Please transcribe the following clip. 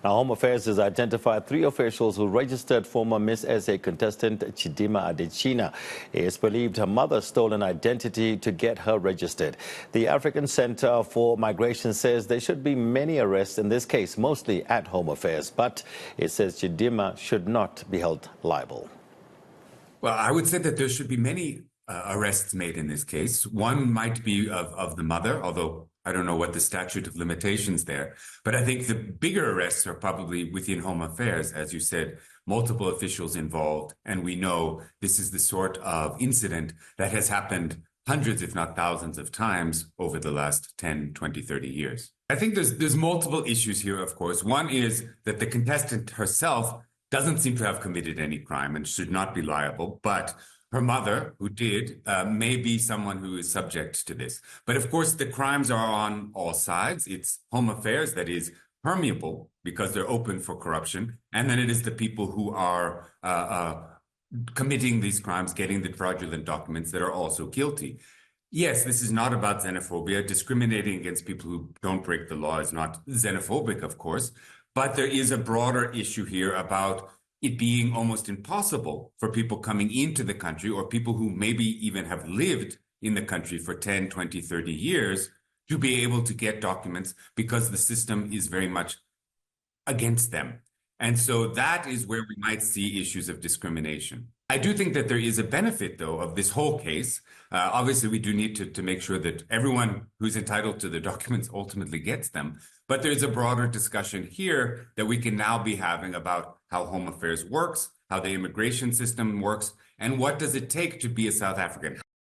Now, Home Affairs has identified 3 officials who registered former Miss SA contestant Chidimma Adetshina. It is believed her mother stole an identity to get her registered. The African Center for Migration says there should be many arrests in this case, mostly at Home Affairs, but it says Chidimma should not be held liable. Well, I would say that there should be many arrests made in this case. One might be of the mother, although I don't know what the statute of limitations there. But I think the bigger arrests are probably within Home Affairs, as you said, multiple officials involved. And we know this is the sort of incident that has happened hundreds, if not thousands of times over the last 10, 20, 30 years. I think there's multiple issues here, of course. One is that the contestant herself doesn't seem to have committed any crime and should not be liable, but her mother, who did, may be someone who is subject to this. But of course, the crimes are on all sides. It's Home Affairs that is permeable because they're open for corruption. And then it is the people who are committing these crimes, getting the fraudulent documents that are also guilty. Yes, this is not about xenophobia. Discriminating against people who don't break the law is not xenophobic, of course. But there is a broader issue here about it being almost impossible for people coming into the country or people who maybe even have lived in the country for 10, 20, 30 years to be able to get documents because the system is very much against them. And so that is where we might see issues of discrimination. I do think that there is a benefit, though, of this whole case. Obviously, we do need to make sure that everyone who's entitled to the documents ultimately gets them. But there's a broader discussion here that we can now be having about how Home Affairs works, how the immigration system works, and what does it take to be a South African?